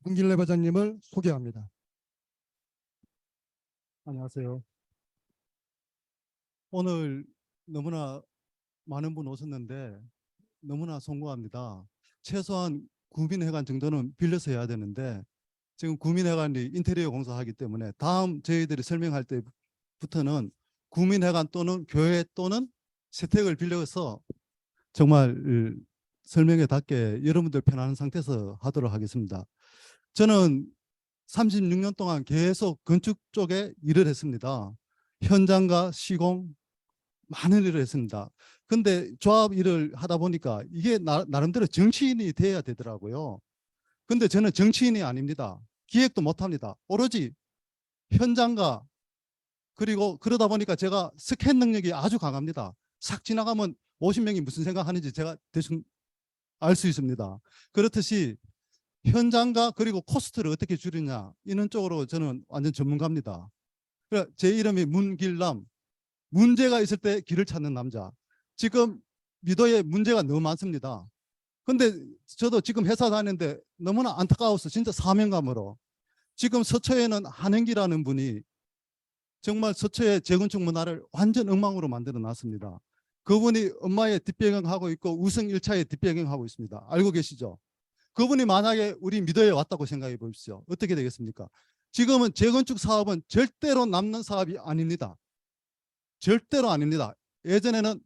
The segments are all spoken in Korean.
홍길래 과장님을 소개합니다. 안녕하세요. 오늘 너무나 많은 분 오셨는데 너무나 송구합니다. 최소한 구민회관 정도는 빌려서 해야 되는데 지금 구민회관이 인테리어 공사하기 때문에 다음 저희들이 설명할 때부터는 구민회관 또는 교회 또는 세택을 빌려서 정말 설명에 닿게 여러분들 편안한 상태에서 하도록 하겠습니다. 저는 36년 동안 계속 건축 쪽에 일을 했습니다. 현장과 시공 많은 일을 했습니다. 근데 조합 일을 하다 보니까 이게 나름대로 정치인이 돼야 되더라고요. 근데 저는 정치인이 아닙니다. 기획도 못합니다. 오로지 현장과 그리고 그러다 보니까 제가 스캔 능력이 아주 강합니다. 싹 지나가면 50명이 무슨 생각하는지 제가 대충 알 수 있습니다. 그렇듯이 현장과 그리고 코스트를 어떻게 줄이냐 이런 쪽으로 저는 완전 전문가입니다. 제 이름이 문길남, 문제가 있을 때 길을 찾는 남자. 지금 미도에 문제가 너무 많습니다. 근데 저도 지금 회사 다니는데 너무나 안타까워서 진짜 사명감으로 지금 서초에는 한행기라는 분이 정말 서초의 재건축 문화를 완전 엉망으로 만들어 놨습니다. 그분이 엄마의 뒷배경하고 있고 우승 1차의 뒷배경하고 있습니다. 알고 계시죠? 그분이 만약에 우리 미도에 왔다고 생각해 보십시오. 어떻게 되겠습니까? 지금은 재건축 사업은 절대로 남는 사업이 아닙니다. 절대로 아닙니다. 예전에는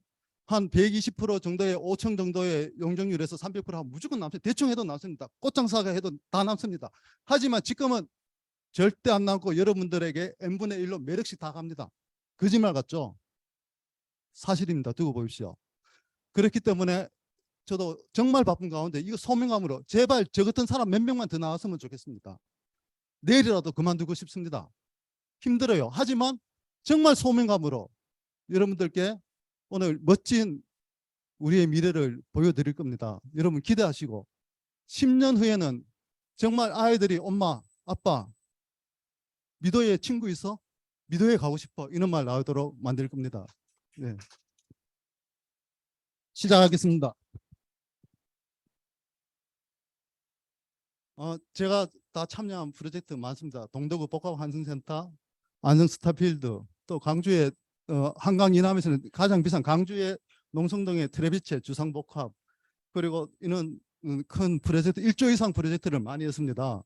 한 120% 정도의 5층 정도의 용적률에서 300% 하면 무조건 남습니다. 대충 해도 남습니다. 꽃장사가 해도 다 남습니다. 하지만 지금은 절대 안 남고 여러분들에게 n분의 1로 매력씩 다 갑니다. 거짓말 같죠? 사실입니다. 두고 보십시오. 그렇기 때문에 저도 정말 바쁜 가운데 이거 소명감으로 제발 저 같은 사람 몇 명만 더 나왔으면 좋겠습니다. 내일이라도 그만두고 싶습니다. 힘들어요. 하지만 정말 소명감으로 여러분들께 오늘 멋진 우리의 미래를 보여드릴 겁니다. 여러분 기대하시고 10년 후에는 정말 아이들이 엄마, 아빠, 미도에 친구 있어? 미도에 가고 싶어. 이런 말 나오도록 만들 겁니다. 네. 시작하겠습니다. 제가 다 참여한 프로젝트 많습니다. 동대구 복합환승센터, 안성스타필드, 또 강주의 한강 이남에서는 가장 비싼 강주의 농성동의 트레비체 주상복합, 그리고 이런 큰 프로젝트 1조 이상 프로젝트를 많이 했습니다.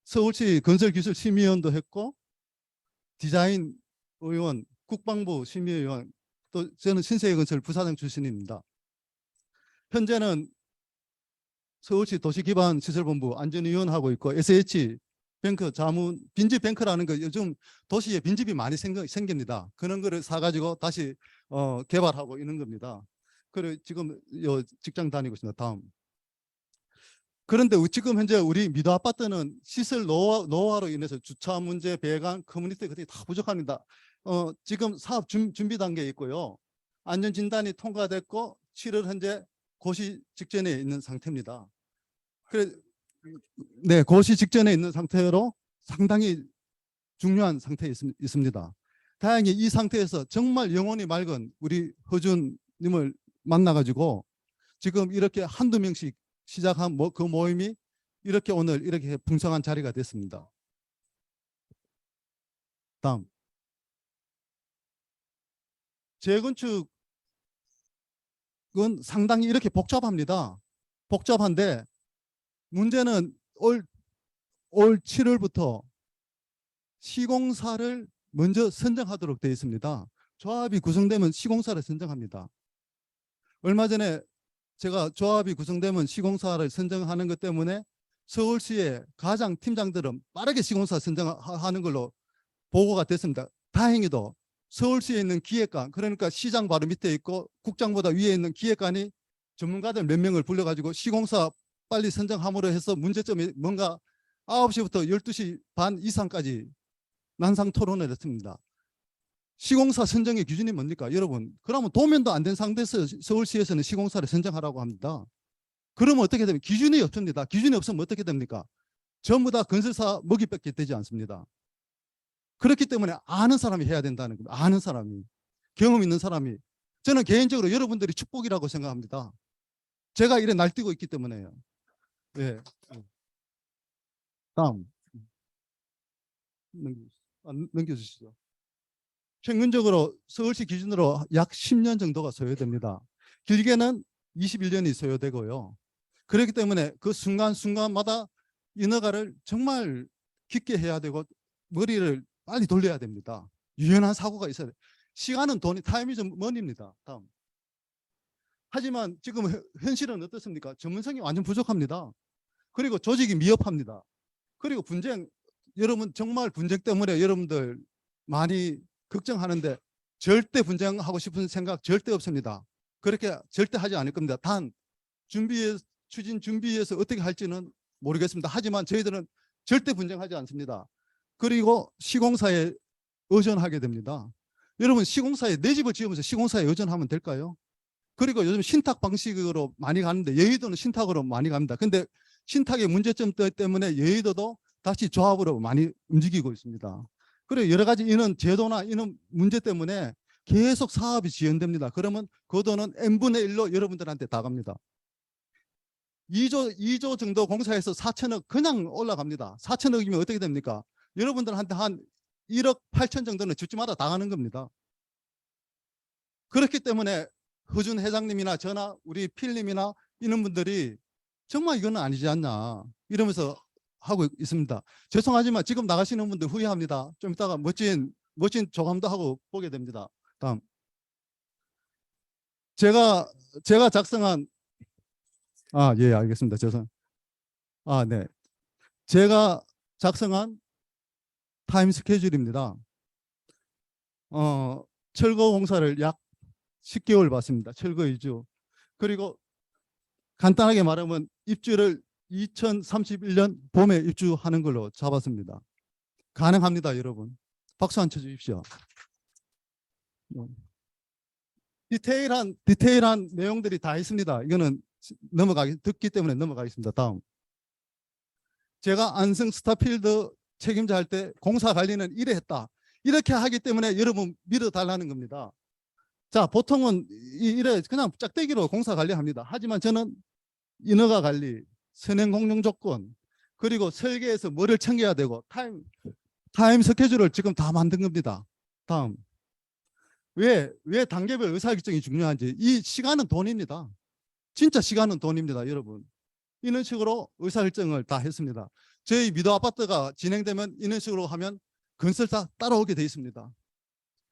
서울시 건설기술심의위원도 했고 디자인 의원, 국방부 심의위원, 또 저는 신세계건설 부사장 출신입니다. 현재는 서울시 도시기반시설본부 안전위원하고 있고 SH뱅크 자문 빈집뱅크라는 거 요즘 도시에 빈집이 많이 생깁니다. 그런 거를 사가지고 다시 개발하고 있는 겁니다. 그리고 지금 직장 다니고 있습니다. 다음. 그런데 지금 현재 우리 미도 아파트는 시설 노후화로 인해서 주차 문제, 배관, 커뮤니티 그게 다 부족합니다. 지금 사업 준비 단계에 있고요. 안전진단이 통과됐고 7월 현재 고시 직전에 있는 상태입니다. 그래, 네, 고시 직전에 있는 상태로 상당히 중요한 상태에 있습니다. 다행히 이 상태에서 정말 영혼이 맑은 우리 허준님을 만나가지고 지금 이렇게 한두 명씩 시작한 그 모임이 이렇게 오늘 이렇게 풍성한 자리가 됐습니다. 다음. 재건축은 상당히 이렇게 복잡합니다. 복잡한데 문제는 올 7월부터 시공사를 먼저 선정하도록 되어 있습니다. 조합이 구성되면 시공사를 선정합니다. 얼마 전에 제가 조합이 구성되면 시공사를 선정하는 것 때문에 서울시의 가장 팀장들은 빠르게 시공사 선정하는 걸로 보고가 됐습니다. 다행히도 서울시에 있는 기획관, 그러니까 시장 바로 밑에 있고 국장보다 위에 있는 기획관이 전문가들 몇 명을 불러가지고 시공사 빨리 선정함으로 해서 문제점이 뭔가 9시부터 12시 반 이상까지 난상 토론을 했습니다. 시공사 선정의 기준이 뭡니까? 여러분, 그러면 도면도 안 된 상태에서 서울시에서는 시공사를 선정하라고 합니다. 그러면 어떻게 됩니까? 기준이 없습니다. 기준이 없으면 어떻게 됩니까? 전부 다 건설사 먹이밖에 되지 않습니다. 그렇기 때문에 아는 사람이 해야 된다는 겁니다. 아는 사람이. 경험 있는 사람이. 저는 개인적으로 여러분들이 축복이라고 생각합니다. 제가 이래 날뛰고 있기 때문에요. 예. 다음 넘겨주시죠. 평균적으로 서울시 기준으로 약 10년 정도가 소요됩니다. 길게는 21년이 소요되고요. 그렇기 때문에 그 순간순간마다 인허가를 정말 깊게 해야 되고 머리를 빨리 돌려야 됩니다. 유연한 사고가 있어야 돼. 시간은 돈이 타임 이즈 머니입니다. 다음. 하지만 지금 현실은 어떻습니까? 전문성이 완전 부족합니다. 그리고 조직이 미흡합니다. 그리고 분쟁, 여러분 정말 분쟁 때문에 여러분들 많이 걱정하는데 절대 분쟁하고 싶은 생각 절대 없습니다. 그렇게 절대 하지 않을 겁니다. 단 추진 준비해서 어떻게 할지는 모르겠습니다. 하지만 저희들은 절대 분쟁하지 않습니다. 그리고 시공사에 의존하게 됩니다. 여러분 시공사에 내 집을 지으면서 시공사에 의존하면 될까요? 그리고 요즘 신탁 방식으로 많이 가는데 여의도는 신탁으로 많이 갑니다. 근데 신탁의 문제점 때문에 여의도도 다시 조합으로 많이 움직이고 있습니다. 그리고 여러 가지 이런 제도나 이런 문제 때문에 계속 사업이 지연됩니다. 그러면 그 돈은 n분의 1로 여러분들한테 다 갑니다. 2조 정도 공사해서 4천억 그냥 올라갑니다. 4천억이면 어떻게 됩니까? 여러분들한테 한 1억 8천 정도는 주주마다 다 가는 겁니다. 그렇기 때문에 허준 회장님이나 저나 우리 필님이나 이런 분들이 정말 이건 아니지 않냐 이러면서 하고 있습니다. 죄송하지만 지금 나가시는 분들 후회합니다. 좀 이따가 멋진 조감도 하고 보게 됩니다. 다음. 제가 작성한 예, 알겠습니다. 네. 제가 작성한 타임 스케줄입니다. 철거 공사를 약 10개월 받습니다. 철거 이주. 그리고 간단하게 말하면 입주를 2031년 봄에 입주하는 걸로 잡았습니다. 가능합니다, 여러분. 박수 한 쳐 주십시오. 디테일한 내용들이 다 있습니다. 이거는 듣기 때문에 넘어가겠습니다. 다음. 제가 안성 스타필드 책임자 할 때 공사 관리는 이래 했다. 이렇게 하기 때문에 여러분 믿어달라는 겁니다. 자, 보통은 이래 그냥 짝대기로 공사 관리합니다. 하지만 저는 인허가 관리, 선행 공용 조건, 그리고 설계에서 뭐를 챙겨야 되고 타임 스케줄을 지금 다 만든 겁니다. 다음. 왜 단계별 의사결정이 중요한지. 이 시간은 돈입니다. 진짜 시간은 돈입니다, 여러분. 이런 식으로 의사결정을 다 했습니다. 저희 미도 아파트가 진행되면 이런 식으로 하면 건설사 따라오게 돼 있습니다.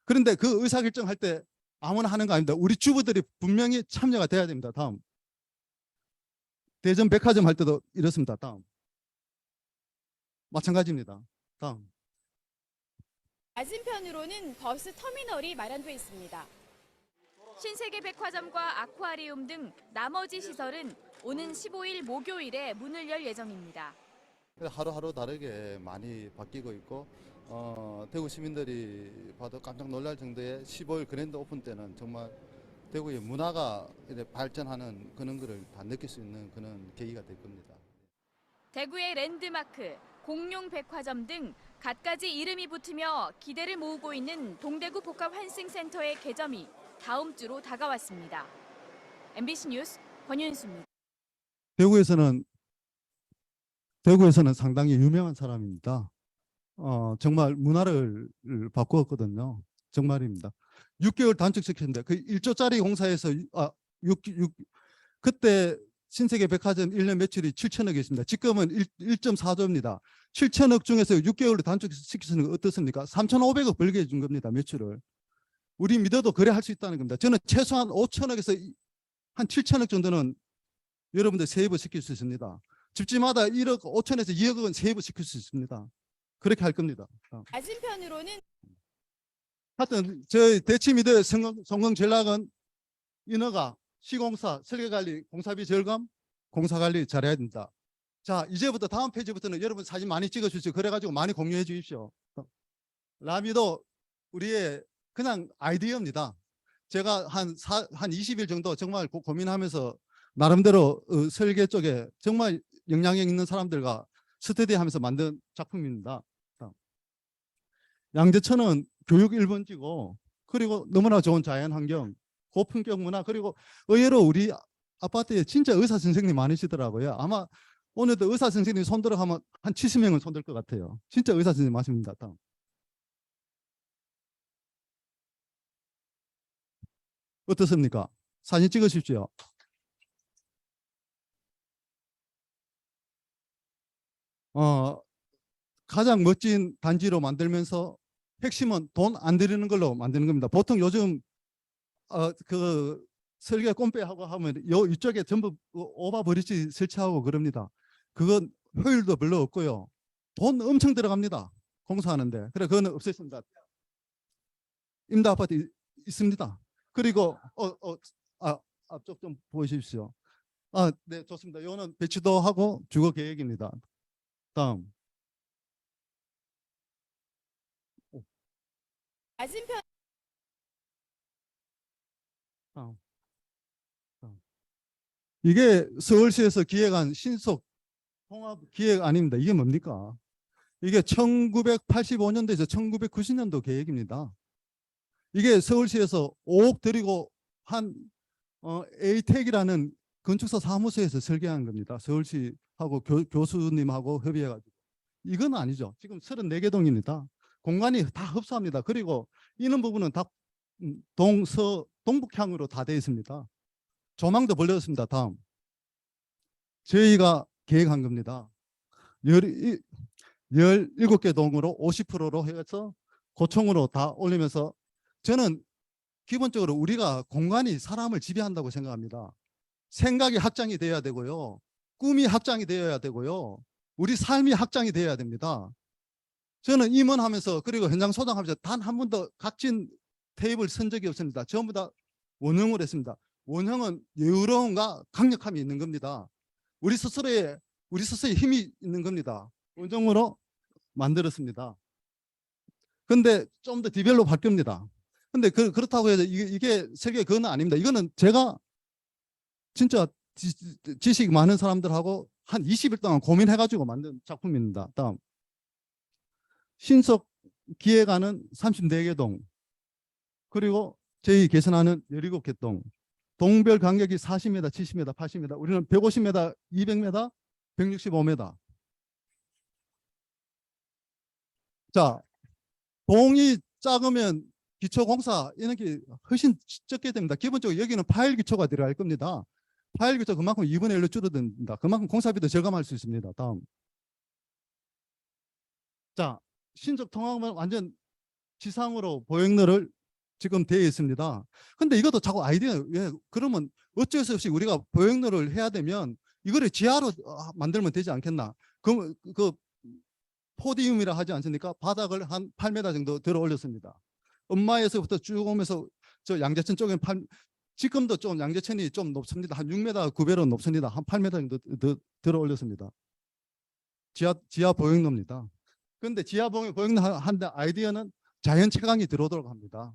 그런데 그 의사결정할 때 아무나 하는 거 아닙니다. 우리 주부들이 분명히 참여가 돼야 됩니다. 다음. 대전 백화점 할 때도 이렇습니다. 다음. 마찬가지입니다. 다음. 맞은편으로는 버스 터미널이 마련돼 있습니다. 신세계 백화점과 아쿠아리움 등 나머지 시설은 오는 15일 목요일에 문을 열 예정입니다. 하루하루 다르게 많이 바뀌고 있고 대구 시민들이 봐도 깜짝 놀랄 정도의 15일 그랜드 오픈 때는 정말 대구의 문화가 발전하는 그런 거를 다 느낄 수 있는 그런 계기가 될 겁니다. 대구의 랜드마크, 공룡 백화점 등 갖가지 이름이 붙으며 기대를 모으고 있는 동대구 복합환승센터의 개점이 다음 주로 다가왔습니다. MBC 뉴스 권윤수입니다. 대구에서는 상당히 유명한 사람입니다. 정말 문화를 바꾸었거든요. 정말입니다. 6개월 단축시켰는데 그 1조짜리 공사에서 그때 신세계 백화점 1년 매출이 7천억이었습니다. 지금은 1.4조입니다. 7천억 중에서 6개월로 단축시키는 거 어떻습니까? 3,500억 벌게 해준 겁니다. 매출을. 우리 믿어도 그래 할 수 있다는 겁니다. 저는 최소한 5천억에서 한 7천억 정도는 여러분들 세이브 시킬 수 있습니다. 집집마다 1억 5천에서 2억은 세이브 시킬 수 있습니다. 그렇게 할 겁니다. 맞은편으로는 하여튼 저희 대치미대 성공 전략은 인허가, 시공사, 설계관리, 공사비 절감, 공사관리 잘해야 된다. 자, 이제부터 다음 페이지부터는 여러분 사진 많이 찍어주시고 그래가지고 많이 공유해 주십시오. 라미도 우리의 그냥 아이디어입니다. 제가 한 20일 정도 정말 고민하면서 나름대로 설계 쪽에 정말 영향력 있는 사람들과 스터디하면서 만든 작품입니다. 양재천은 교육 1번지고 그리고 너무나 좋은 자연환경, 고품격 문화, 그리고 의외로 우리 아파트에 진짜 의사 선생님 많으시더라고요. 아마 오늘도 의사 선생님이 손들어 하면 한 70명은 손들 것 같아요. 진짜 의사 선생님 맞습니다. 다음. 어떻습니까? 사진 찍으십시오. 가장 멋진 단지로 만들면서 핵심은 돈 안 들이는 걸로 만드는 겁니다. 보통 요즘 그 설계 꼼빼하고 하면 이쪽에 전부 오바 브릿지 설치하고 그럽니다. 그건 효율도 별로 없고요. 돈 엄청 들어갑니다. 공사하는데. 그래 그거는 없앴습니다. 임대 아파트 있습니다. 그리고 앞쪽 좀 보여주십시오. 네, 좋습니다. 이거는 배치도 하고 주거 계획입니다. 다음. 맞은편 다음. 다음. 이게 서울시에서 기획한 신속 통합 기획 아닙니다. 이게 뭡니까? 이게 1985년도에서 1990년도 계획입니다. 이게 서울시에서 5억 들이고 한 에이텍이라는 건축사 사무소에서 설계한 겁니다. 서울시하고 교수님하고 협의해가지고. 이건 아니죠. 지금 34개 동입니다. 공간이 다 흡수합니다. 그리고 이런 부분은 다 동북향으로 다 되어 있습니다. 조망도 벌려졌습니다. 다음. 저희가 계획한 겁니다. 17개 동으로 50%로 해서 고총으로 다 올리면서 저는 기본적으로 우리가 공간이 사람을 지배한다고 생각합니다. 생각이 확장이 되어야 되고요. 꿈이 확장이 되어야 되고요. 우리 삶이 확장이 되어야 됩니다. 저는 임원하면서 그리고 현장 소장하면서 단 한 번도 각진 테이블 쓴 적이 없습니다. 전부 다 원형으로 했습니다. 원형은 여유로움과 강력함이 있는 겁니다. 우리 스스로의 힘이 있는 겁니다. 원형으로 만들었습니다. 근데 좀 더 디벨롭 할 겁니다. 근데 그렇다고 해서 이게 세계 그건 아닙니다. 이거는 제가 진짜 지식 많은 사람들하고 한 20일 동안 고민해가지고 만든 작품입니다. 다음. 신속 기획안은 34개 동, 그리고 저희 개선하는 17개 동, 동별 간격이 40m, 70m, 80m, 우리는 150m, 200m, 165m. 자, 동이 작으면 기초공사 이런 게 훨씬 적게 됩니다. 기본적으로 여기는 파일 기초가 들어갈 겁니다. 파일 기초 그만큼 2분의 1로 줄어듭니다. 그만큼 공사비도 절감할 수 있습니다. 다음. 자, 신적 통합은 완전 지상으로 보행로를 지금 되어 있습니다. 근데 이것도 자꾸 아이디어, 왜 그러면 어쩔 수 없이 우리가 보행로를 해야 되면 이거를 지하로 만들면 되지 않겠나? 그 포디움이라 하지 않습니까? 바닥을 한 8m 정도 들어 올렸습니다. 엄마에서부터 쭉 오면서 저 양재천 쪽에 지금도 좀 양재천이 좀 높습니다. 한 6m, 9배로 높습니다. 한 8m 정도 들어 올렸습니다. 지하 보행로입니다. 그런데 지하 보행로 한데 아이디어는 자연 채광이 들어오도록 합니다.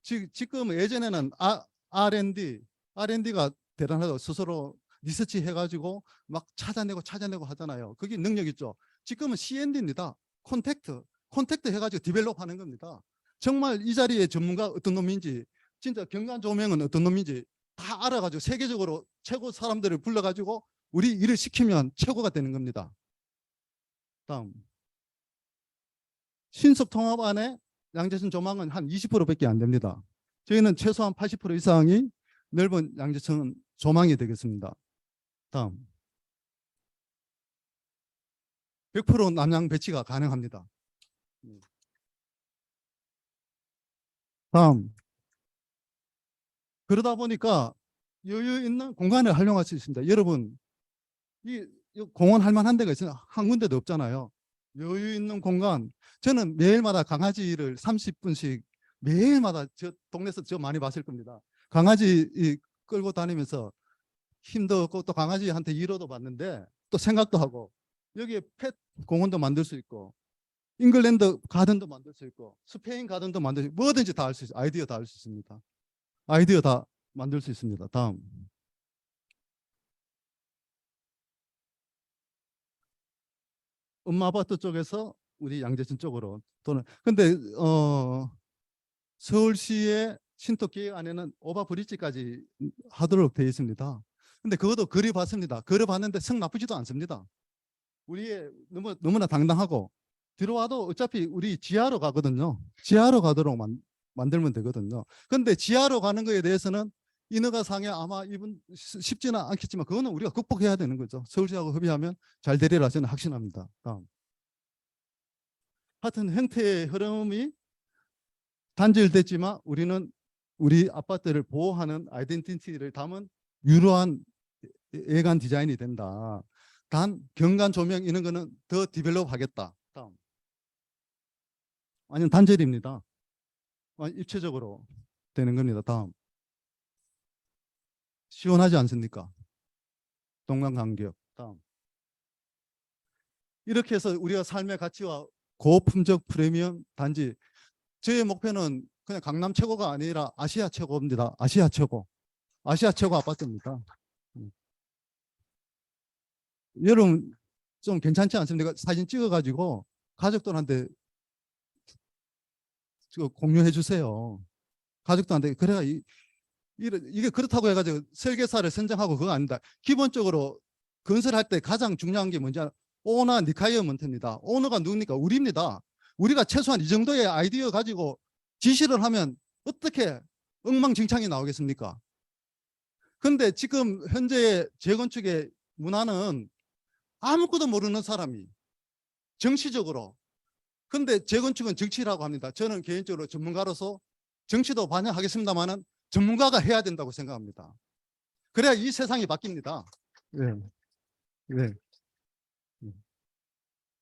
지금 예전에는 R&D가 대단하다고 스스로 리서치 해가지고 막 찾아내고 하잖아요. 그게 능력 있죠. 지금은 C&D입니다. 콘택트 해가지고 디벨롭 하는 겁니다. 정말 이 자리의 전문가 어떤 놈인지, 진짜 경관 조명은 어떤 놈인지 다 알아가지고 세계적으로 최고 사람들을 불러가지고 우리 일을 시키면 최고가 되는 겁니다. 다음. 신속 통합안에 양재천 조망은 한 20%밖에 안 됩니다. 저희는 최소한 80% 이상이 넓은 양재천 조망이 되겠습니다. 다음. 100% 남양 배치가 가능합니다. 다음. 그러다 보니까 여유 있는 공간을 활용할 수 있습니다. 여러분, 이 공원 할 만한 데가 있어요. 한 군데도 없잖아요. 여유 있는 공간. 저는 매일마다 강아지를 30분씩 매일마다 저 동네에서 저 많이 봤을 겁니다. 강아지 끌고 다니면서 힘도 없고 또 강아지한테 위로도 받는데 또 생각도 하고 여기에 펫 공원도 만들 수 있고 잉글랜드 가든도 만들 수 있고 스페인 가든도 만들 수 있고 뭐든지 다 할 수 있어요. 아이디어 다 할 수 있습니다. 아이디어 다 만들 수 있습니다. 다음. 엄마 아파트 쪽에서 우리 양재천 쪽으로 또는 근데 서울시의 신토 계획 안에는 오버브리지까지 하도록 되어 있습니다. 근데 그것도 그려봤습니다. 그려봤는데 성 나쁘지도 않습니다. 우리의 너무나 당당하고 들어와도 어차피 우리 지하로 가거든요. 지하로 가도록 만들면 되거든요. 근데 지하로 가는 거에 대해서는 인허가 상에 아마 이분 쉽지는 않겠지만 그거는 우리가 극복해야 되는 거죠. 서울시하고 협의하면 잘 되리라 저는 확신합니다. 다음. 하여튼 형태의 흐름이 단절됐지만 우리는 우리 아파트를 보호하는 아이덴티티를 담은 유로한 외관 디자인이 된다. 단 경관 조명 이런 거는 더 디벨롭 하겠다. 다음. 아니면 단절입니다. 입체적으로 되는 겁니다. 다음. 시원하지 않습니까? 동강간격. 다음. 이렇게 해서 우리가 삶의 가치와 고품격 프리미엄 단지 저의 목표는 그냥 강남 최고가 아니라 아시아 최고입니다. 아시아 최고. 아시아 최고 아파트입니다. 여러분 좀 괜찮지 않습니까? 사진 찍어가지고 가족들한테 공유해 주세요. 가족들한테 그래야 이게 그렇다고 해가지고 설계사를 선정하고 그거 아닙니다. 기본적으로 건설할 때 가장 중요한 게 뭔지 오너 리콰이어먼트입니다. 오너가 누굽니까? 우리입니다. 우리가 최소한 이 정도의 아이디어 가지고 지시를 하면 어떻게 엉망진창이 나오겠습니까? 근데 지금 현재의 재건축의 문화는 아무것도 모르는 사람이 정치적으로, 근데 재건축은 정치라고 합니다. 저는 개인적으로 전문가로서 정치도 반영하겠습니다만은 전문가가 해야 된다고 생각합니다. 그래야 이 세상이 바뀝니다. 네. 네.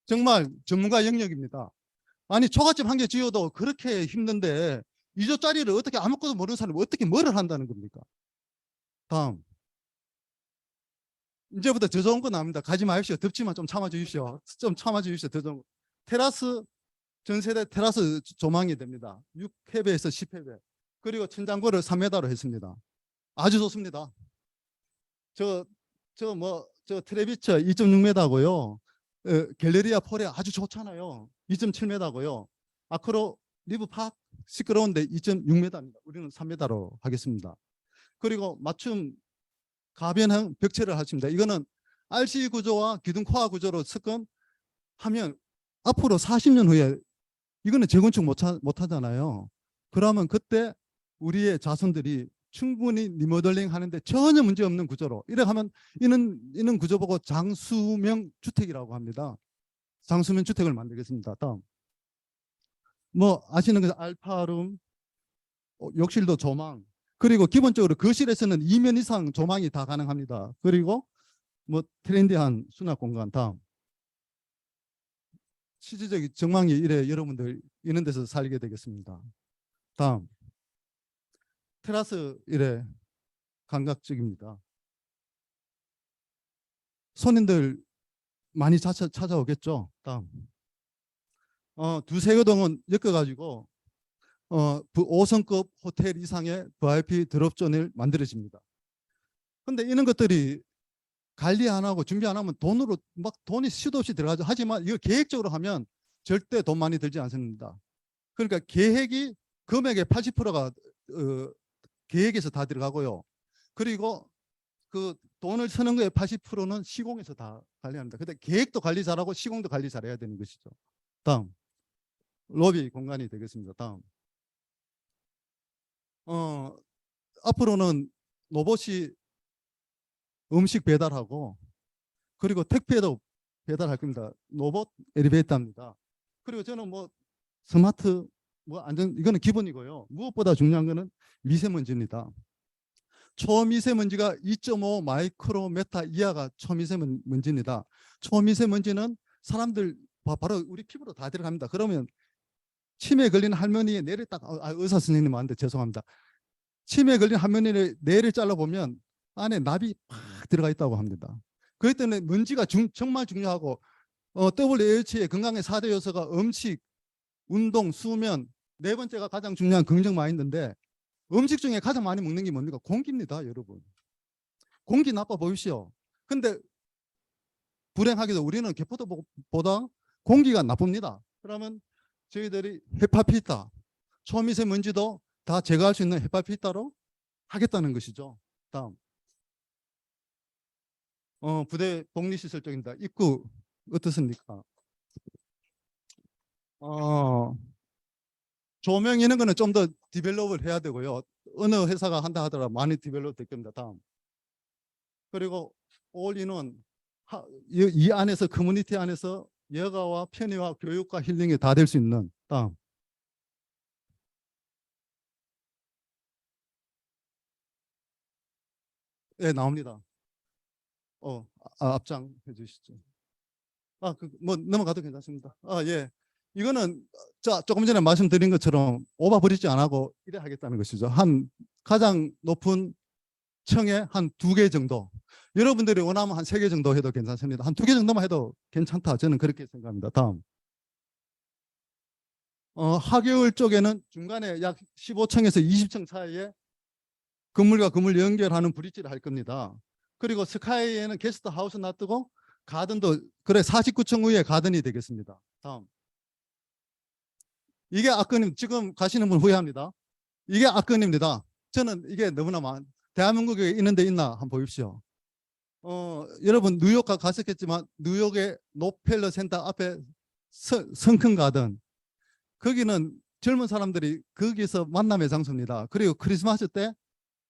정말 전문가 영역입니다. 아니 초가집 한 개 지어도 그렇게 힘든데 2조짜리를 어떻게 아무것도 모르는 사람이 어떻게 뭐를 한다는 겁니까? 다음. 이제부터 더 좋은 거 나옵니다. 가지 마십시오. 덥지만 좀 참아주십시오. 좀 참아주십시오. 더 좋은 거. 테라스 전세대 테라스 조망이 됩니다. 6회배에서 10회배. 그리고 천장고를 3m로 했습니다. 아주 좋습니다. 저 트레비처 2.6m고요. 갤러리아 폴에 아주 좋잖아요. 2.7m고요. 아크로 리브 팍 시끄러운데 2.6m입니다. 우리는 3m로 하겠습니다. 그리고 맞춤 가변형 벽체를 하십니다. 이거는 RC 구조와 기둥 코어 구조로 습건하면 앞으로 40년 후에 이거는 재건축 못 하잖아요. 그러면 그때 우리의 자손들이 충분히 리모델링 하는데 전혀 문제 없는 구조로 이렇게 하면 이는 구조 보고 장수명 주택이라고 합니다. 장수명 주택을 만들겠습니다. 다음. 뭐 아시는 그 알파룸, 욕실도 조망, 그리고 기본적으로 거실에서는 2면 이상 조망이 다 가능합니다. 그리고 뭐 트렌디한 수납 공간. 다음. 실질적인 정망이 이래 여러분들 이런 데서 살게 되겠습니다. 다음. 테라스 이래 감각적입니다. 손님들 많이 찾아오겠죠. 다음. 두세 개 동은 엮어가지고 5성급 호텔 이상의 VIP 드롭존을 만들어집니다. 근데 이런 것들이 관리 안 하고 준비 안 하면 돈이 수도 없이 들어가죠. 하지만 이거 계획적으로 하면 절대 돈 많이 들지 않습니다. 그러니까 계획이 금액의 80%가 계획에서 다 들어가고요. 그리고 그 돈을 쓰는 거에 80%는 시공에서 다 관리합니다. 근데 계획도 관리 잘하고 시공도 관리 잘해야 되는 것이죠. 다음. 로비 공간이 되겠습니다. 다음. 앞으로는 로봇이 음식 배달하고 그리고 택배도 배달할 겁니다. 로봇 엘리베이터입니다. 그리고 저는 뭐 스마트 안전 이거는 기본이고요. 무엇보다 중요한 거는 미세먼지입니다. 초미세먼지가 2.5 마이크로메타 이하가 초미세먼지입니다. 초미세먼지는 사람들 바로 우리 피부로 다 들어갑니다. 그러면 치매 걸린 할머니의 뇌를 딱 의사 선생님한테 죄송합니다. 치매 걸린 할머니의 뇌를 잘라보면 안에 납이 팍 들어가 있다고 합니다. 그렇기 때문에 먼지가 정말 중요하고 WHO의 건강의 4대 요소가 음식, 운동, 수면, 네 번째가 가장 중요한 긍정 마인드인데 음식 중에 가장 많이 먹는 게 뭡니까? 공기입니다, 여러분. 공기 나빠 보이시오. 근데 불행하게도 우리는 개포도보다 공기가 나쁩니다. 그러면 저희들이 헤파피타, 초미세먼지도 다 제거할 수 있는 헤파피타로 하겠다는 것이죠. 다음. 부대 복리시설 쪽입니다. 입구 어떻습니까? 조명 이런 거는 좀 더 디벨롭을 해야 되고요. 어느 회사가 한다 하더라도 많이 디벨롭 될 겁니다. 다음. 그리고 올인원 이 안에서 커뮤니티 안에서 여가와 편의와 교육과 힐링이 다 될 수 있는. 다음. 예, 나옵니다. 앞장 해주시죠. 뭐 넘어가도 괜찮습니다. 예. 이거는 조금 전에 말씀드린 것처럼 오버브리지 안 하고 이래 하겠다는 것이죠. 한 가장 높은 층에 한 2개 정도. 여러분들이 원하면 한 3개 정도 해도 괜찮습니다. 한 2개 정도만 해도 괜찮다. 저는 그렇게 생각합니다. 다음. 하계울 쪽에는 중간에 약 15층에서 20층 사이에 건물과 건물 연결하는 브릿지를 할 겁니다. 그리고 스카이에는 게스트 하우스 놔두고 가든도 49층 위에 가든이 되겠습니다. 다음. 이게 아크님 지금 가시는 분 후회합니다. 이게 아크님입니다. 저는 이게 너무나 대한민국에 있는 데 있나 한번 보십시오. 여러분 뉴욕 갔었겠지만 뉴욕의 록펠러 센터 앞에 성큰 가든, 거기는 젊은 사람들이 거기서 만남의 장소입니다. 그리고 크리스마스 때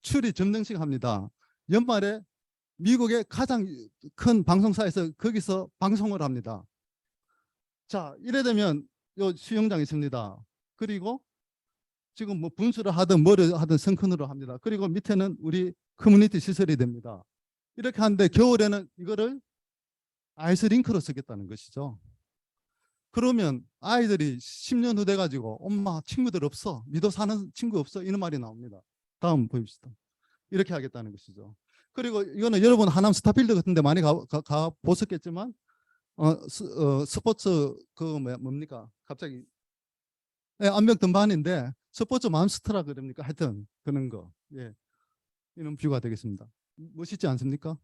추리 점등식 합니다. 연말에 미국의 가장 큰 방송사에서 거기서 방송을 합니다. 자, 이래 되면 요 수영장이 있습니다. 그리고 지금 뭐 분수를 하든 뭐를 하든 성큰으로 합니다. 그리고 밑에는 우리 커뮤니티 시설이 됩니다. 이렇게 하는데 겨울에는 이거를 아이스링크로 쓰겠다는 것이죠. 그러면 아이들이 10년 후 돼가지고 엄마 친구들 없어, 미도 사는 친구 없어, 이런 말이 나옵니다. 다음 보입시다. 이렇게 하겠다는 것이죠. 그리고 이거는 여러분 하남 스타필드 같은 데 많이 가 보셨겠지만 스포츠 뭡니까 갑자기 안명 등반인데 스포츠 맘스터라 그럽니까? 하여튼 그런 거. 예, 이런 뷰가 되겠습니다. 멋있지 않습니까?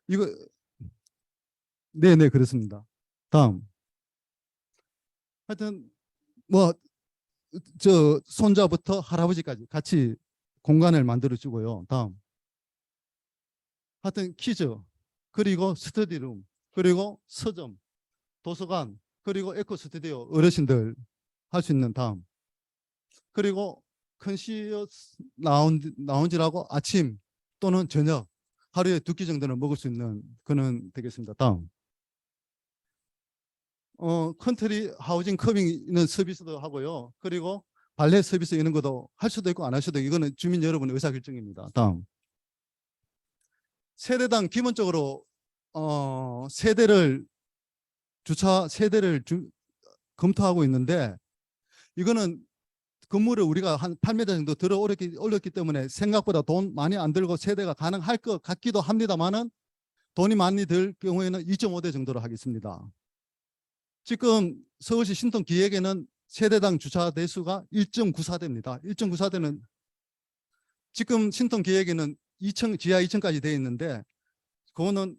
이거 네네 그렇습니다. 다음. 하여튼 뭐 저 손자부터 할아버지까지 같이 공간을 만들어 주고요. 다음. 하여튼 퀴즈, 그리고 스터디룸, 그리고 서점, 도서관, 그리고 에코 스튜디오 어르신들 할 수 있는. 다음. 그리고 컨시어스 라운지라고 아침 또는 저녁 하루에 2끼 정도는 먹을 수 있는 그는 되겠습니다. 다음. 컨트리 하우징 커밍 있는 서비스도 하고요. 그리고 발레 서비스 이런 것도 할 수도 있고 안 할 수도 있고, 이거는 주민 여러분의 의사결정입니다. 다음. 세대당 기본적으로 주차 세대를 검토하고 있는데, 이거는 건물을 우리가 한 8m 정도 들어 올렸기 때문에 생각보다 돈 많이 안 들고 세대가 가능할 것 같기도 합니다만은, 돈이 많이 들 경우에는 2.5대 정도로 하겠습니다. 지금 서울시 신통 기획에는 세대당 주차 대수가 1.94대입니다. 1.94대는 지금 신통 기획에는 2층, 지하 2층까지 되어 있는데, 그거는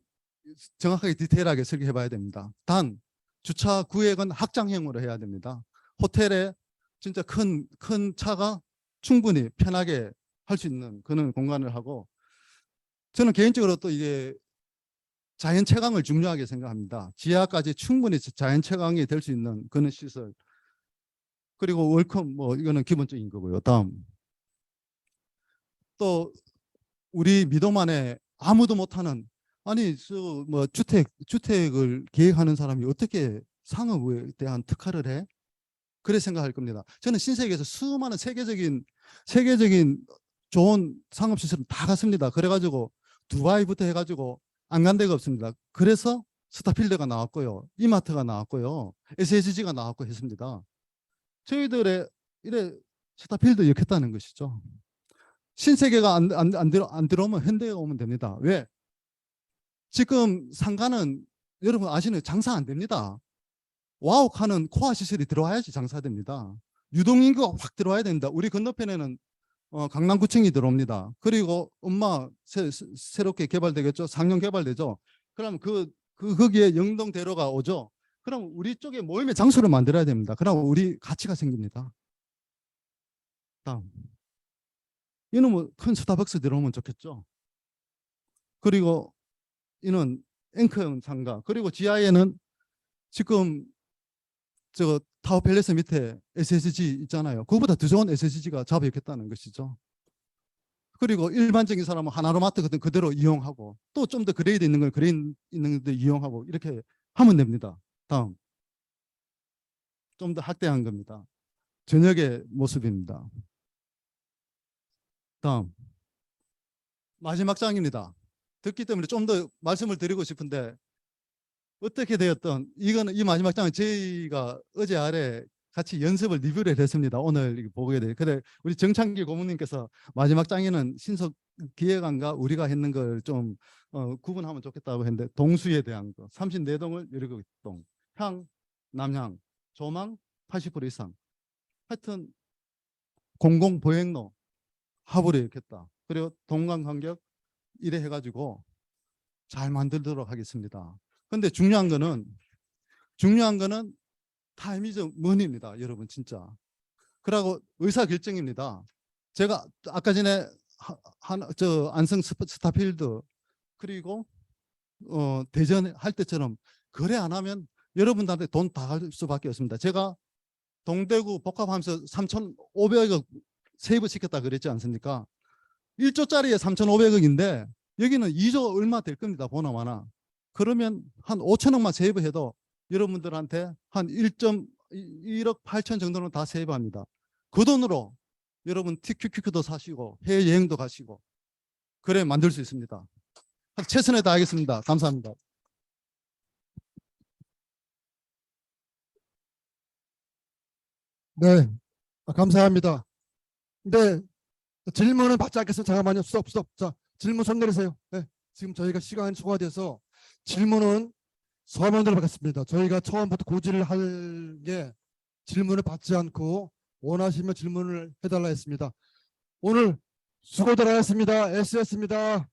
정확하게 디테일하게 설계해 봐야 됩니다. 단 주차 구획은 확장형으로 해야 됩니다. 호텔에 진짜 큰 차가 충분히 편하게 할 수 있는 그런 공간을 하고, 저는 개인적으로 또 이게 자연 채광을 중요하게 생각합니다. 지하까지 충분히 자연 채광이 될 수 있는 그런 시설. 그리고 월컴 뭐 이거는 기본적인 거고요. 다음. 또 우리 미도만에 아무도 못하는, 아니 뭐 주택을 계획하는 사람이 어떻게 상업에 대한 특화를 해? 그래 생각할 겁니다. 저는 신세계에서 수많은 세계적인 좋은 상업시설은 다 갔습니다. 그래가지고 두바이부터 해가지고 안 간 데가 없습니다. 그래서 스타필드가 나왔고요, 이마트가 나왔고요, SSG가 나왔고 했습니다. 저희들의 이래 스타필드 역했다는 것이죠. 신세계가 안 들어오면 현대가 오면 됩니다. 왜? 지금 상가는 여러분 아시는 장사 안 됩니다. 와우카는 코아 시설이 들어와야지 장사됩니다. 유동인구가 확 들어와야 됩니다. 우리 건너편에는 강남구청이 들어옵니다. 그리고 새롭게 개발되겠죠. 상용 개발되죠. 그럼 거기에 영동대로가 오죠. 그럼 우리 쪽에 모임의 장소를 만들어야 됩니다. 그럼 우리 가치가 생깁니다. 다음. 이놈은 큰 스타벅스 들어오면 좋겠죠. 그리고 이는 앵커형 상가, 그리고 지하에는 지금 저 타워 팰리스 밑에 SSG 있잖아요. 그거보다 더 좋은 SSG가 잡혀 있겠다는 것이죠. 그리고 일반적인 사람은 하나로마트 같은 그대로 이용하고 또 좀 더 그레이드 있는 걸 그레이드 있는 데 이용하고 이렇게 하면 됩니다. 다음. 좀 더 확대한 겁니다. 저녁의 모습입니다. 다음. 마지막 장입니다. 듣기 때문에 좀 더 말씀을 드리고 싶은데 어떻게 되었던 이거는 이 마지막 장은 저희가 어제 아래 같이 연습을 리뷰를 했습니다. 오늘 보게 돼. 근데 우리 정창길 고문님께서 마지막 장에는 신속 기획안과 우리가 했는 걸 좀 구분하면 좋겠다고 했는데 동수에 대한 거 34동을 17동, 향, 남향, 조망 80% 이상. 하여튼 공공 보행로 합으로 했겠다. 그리고 동강 간격 이래 해가지고 잘 만들도록 하겠습니다. 근데 중요한 거는 타임이즈 머니입니다. 여러분 진짜. 그리고 의사결정입니다. 제가 아까 전에 안성 스타필드 그리고 대전 할 때처럼 거래 안 하면 여러분들한테 돈 다 갈 수밖에 없습니다. 제가 동대구 복합하면서 3,500억 세이브 시켰다 그랬지 않습니까? 1조짜리에 3,500억인데 여기는 2조 얼마 될 겁니다. 보나마나. 그러면 한 5천억만 세이브해도 여러분들한테 한 1억 8천 정도는 다 세이브합니다. 그 돈으로 여러분 TQQQ도 사시고 해외여행도 가시고 그래 만들 수 있습니다. 최선을 다하겠습니다. 감사합니다. 네, 감사합니다. 근데 질문은 받지 않겠습니다. 잠깐만요. 스톱. 자, 질문 손 내리세요. 네, 지금 저희가 시간이 초과돼서 질문은 서명대로 받겠습니다. 저희가 처음부터 고지를 할 게 질문을 받지 않고 원하시면 질문을 해달라 했습니다. 오늘 수고들 하셨습니다. S였습니다.